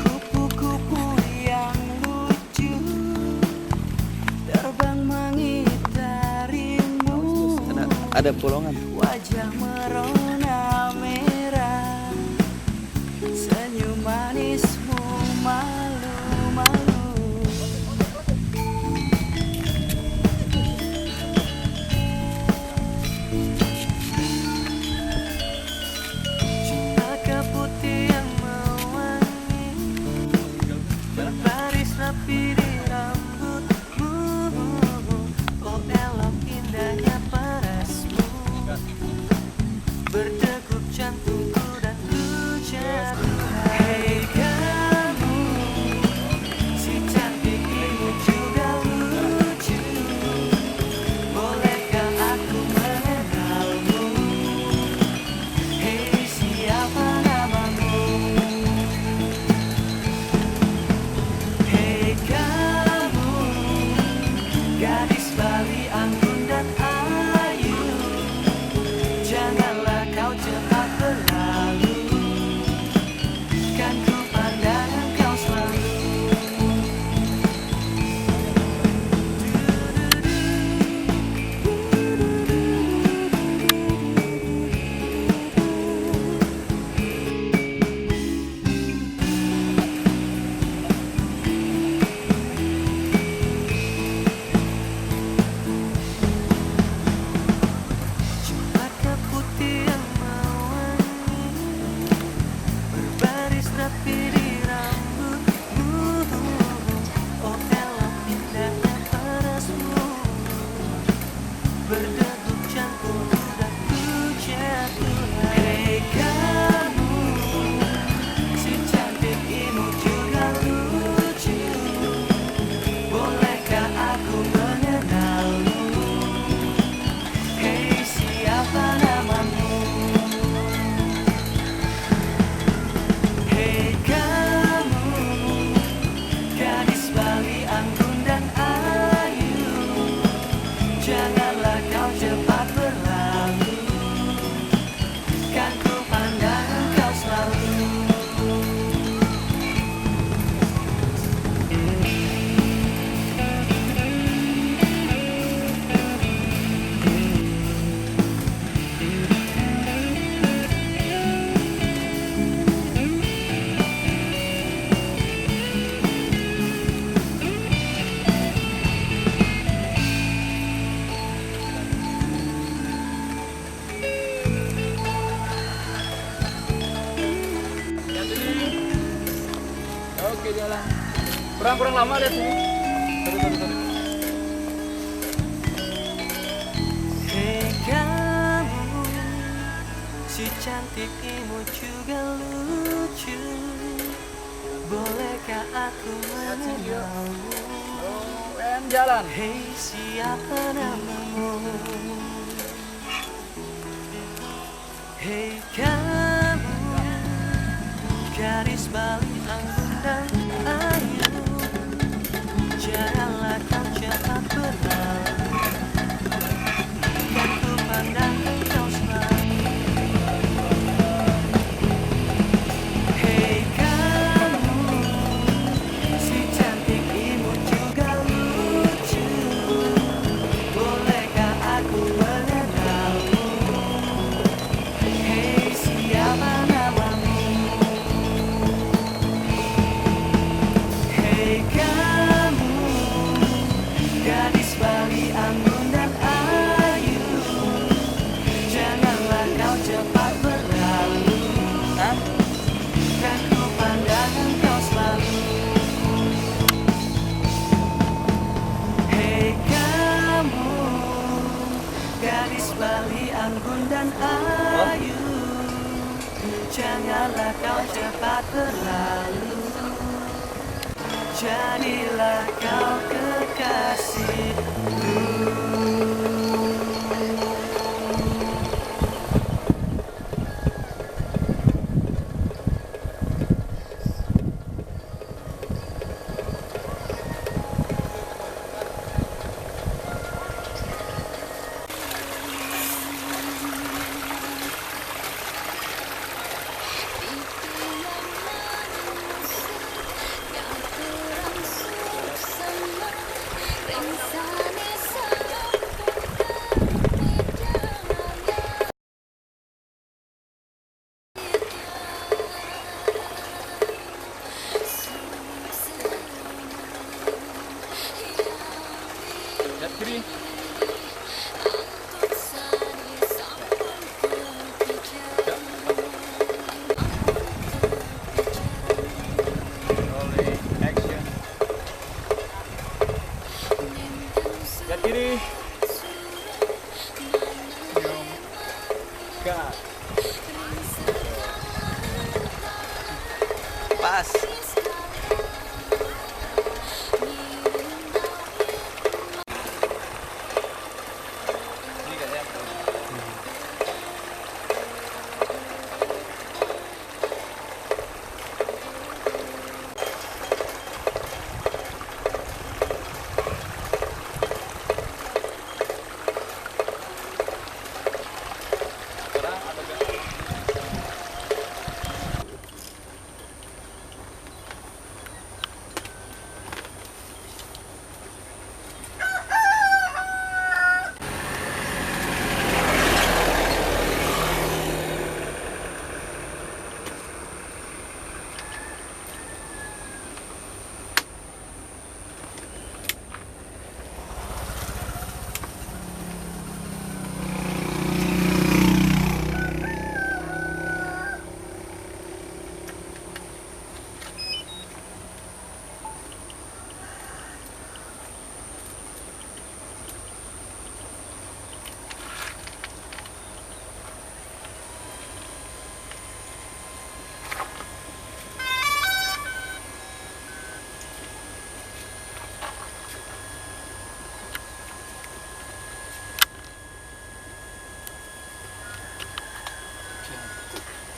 Kupu-kupu yang lucu terbang mengitarimu. Ada bolongan. Wajah merona merah, senyum manismu malu-malu. Cinta keputih yang mewangi, berbaris rapi di rambutmu. Oh elok indahnya parasmu, berdegup jantungku dan ku jatuh. Hei kamu, si cantik ini juga lucu. Bolehkah aku mengenalmu? Hei, siapa namamu? Hei kamu, gadis Bali anggun dan ayu. Janganlah kau cepat berlalu, kan ku pandang kau selalu. Mata putih yang mewangi, berbaris rapi di rambutmu. Oh elok indahnya parasmu, berdegup jantungku dan ku jatuh. Hei kamu, si cantik ini juga lucu. Bolehkah aku mengenalmu? Hei, siapa namamu? Hei kamu, gadis Bali anggun dan ayu. Janganlah kau cepat berlalu, kan ku pandang kau selalu. Oke, jalan. Kurang lama lihat sini. Sorry. Hei kamu, si cantik imu juga lucu. Bolehkah aku mengenalmu? Jalan. Hei, siapa namamu? Hei kamu, gadis Bali anggun dan ayu. Janganlah kau cepat berlalu, kan ku pandang kau selalu. Hei kamu, si cantik imu juga lucu. Bolehkah aku mengenalmu? Hei, siapa namamu? Hei kamu, gadis Bali anggun dan ayu. Janganlah kau cepat berlalu, kan ku pandang kau selalu. Hei kamu, gadis Bali anggun dan ayu. Janganlah kau cepat berlalu, jadilah kau kekasihku. Gas. Pas. Ini kayaknya. Sekarang ada gak?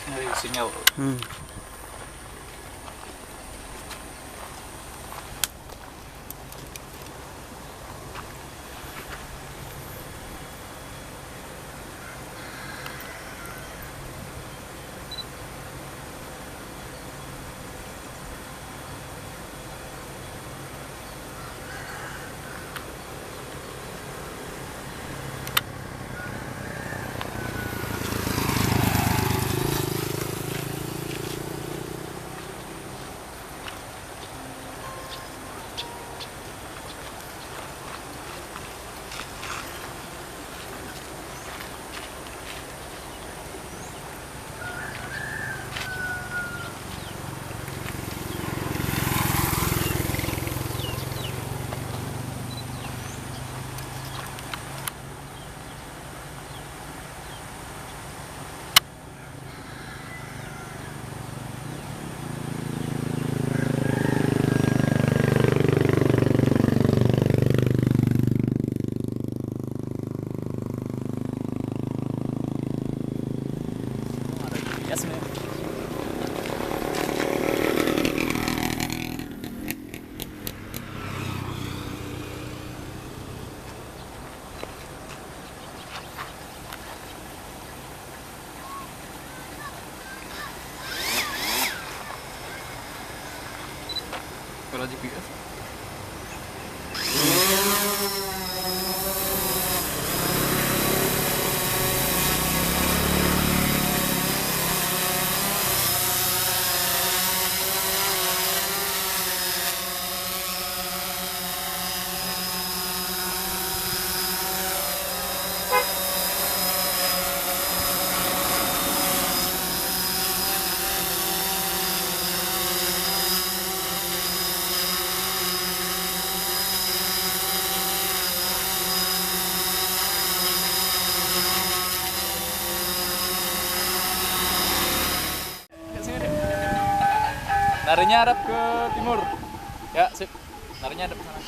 Nyari sinyal. Yasmin. Kalau GPS. Larinya arah ke timur. Ya, sip. Larinya ada ke sana.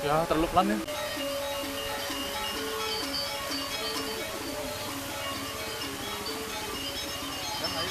Ya, terlalu pelan ya. Kan, ayo.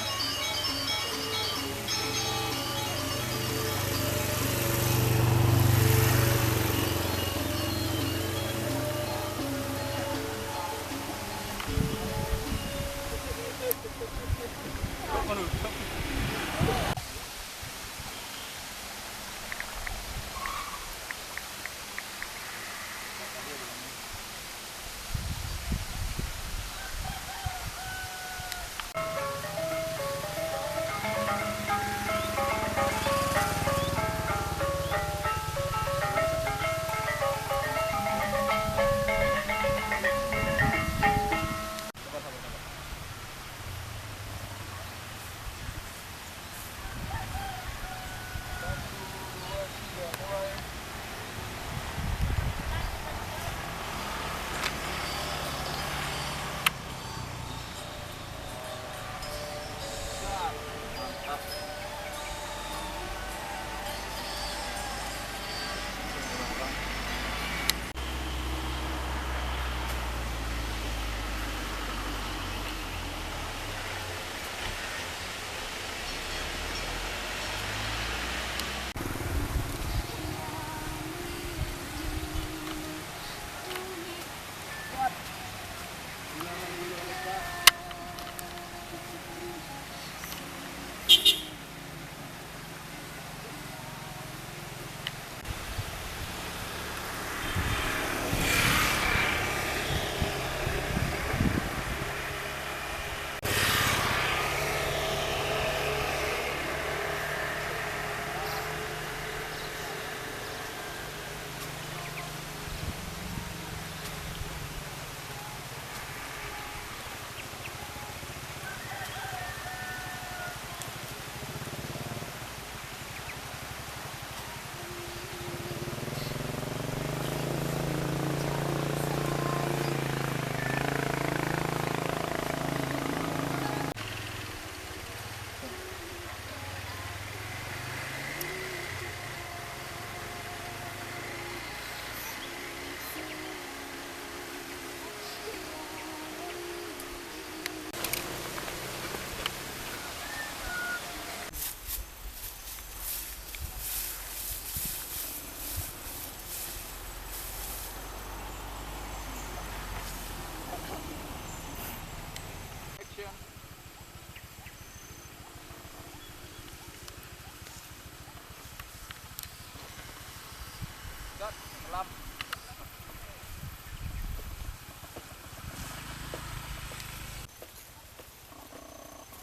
Cut, selam.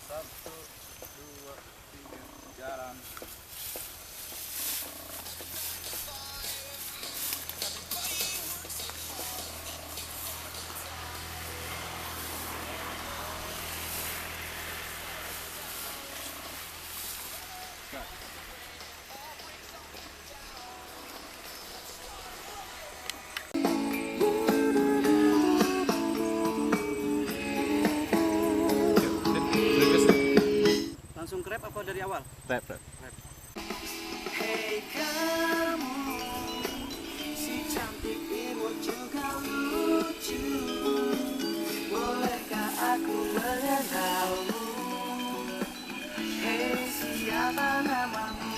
Satu, dua, tiga, jalan. Langsung krep apa dari awal? Rap. Hei kamu, si cantik imut juga lucu. Bolehkah aku mengenalmu? Hei, siapa namamu?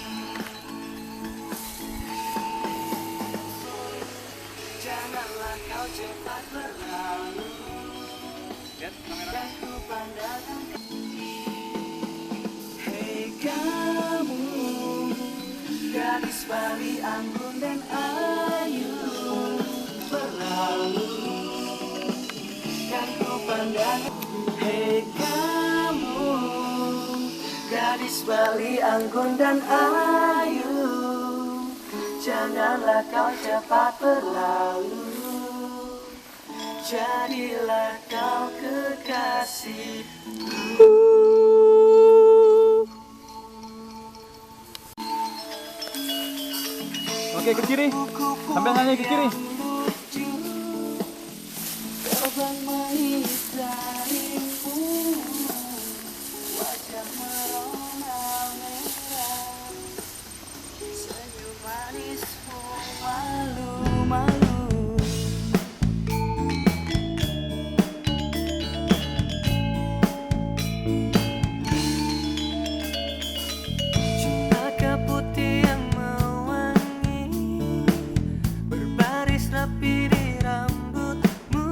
Janganlah kau cepat berlalu. Lihat kamera. Dan ku pandang. Hei kamu, gadis Bali anggun dan ayu, berlalu kan ku pandang. Hei kamu, gadis Bali anggun dan ayu, janganlah kau cepat berlalu. Jadilah kau kekasih. Oke, ke kiri. Sambil nyanyi ke kiri. Terbang manis darimu, wajah merona merah, senyum manismu malu-malu. Cinta keputih yang mewangi, berbaris rapi di rambutmu.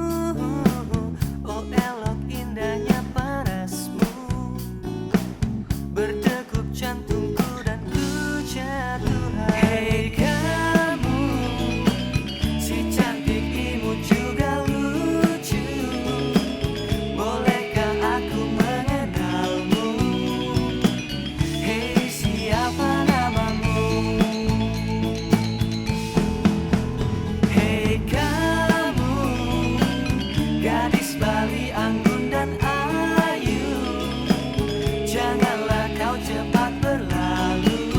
Oh elok indahnya parasmu, berdegup jantungku dan ku jatuh. Hei kamu, si cantik imut juga lucu. Bolehkah aku mengenalmu? Hei, siapa namamu? Hei kamu, gadis Bali anggun dan ayu, janganlah kau cepat berlalu,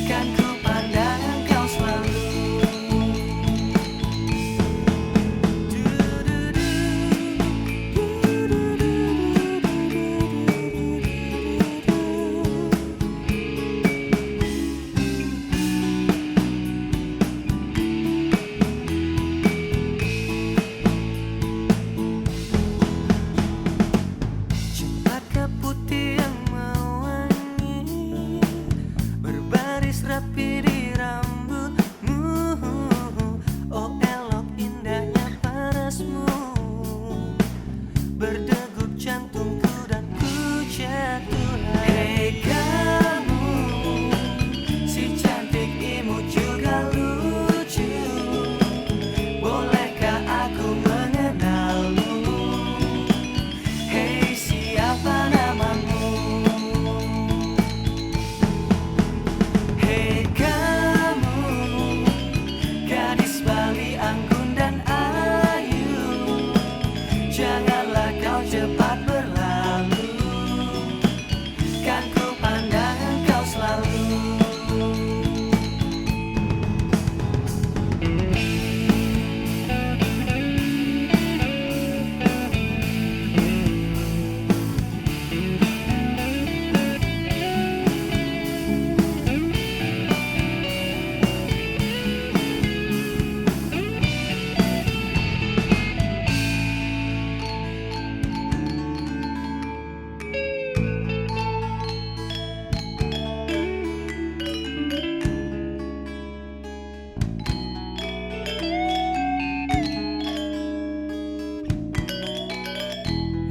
kan ku pandang kau selalu. Cempaka putih yang mewangi, berbaris rapi di rambutmu. Oh elok indahnya parasmu, berdegup jantungku dan ku jatuh. Hei kamu, si cantik imut juga lucu. Bolehkah aku mengenalmu? Hei, siapa namamu? Hei kamu, gadis Bali anggun dan ayu, janganlah kau cepat berlalu, kan ku pandang kau selalu.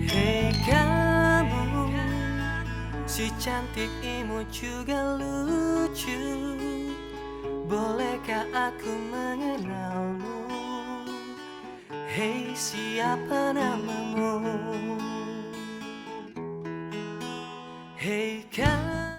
Hei kamu, si cantik imut juga lucu. Bolehkah aku mengenalmu. Hei, siapa namamu? Hei,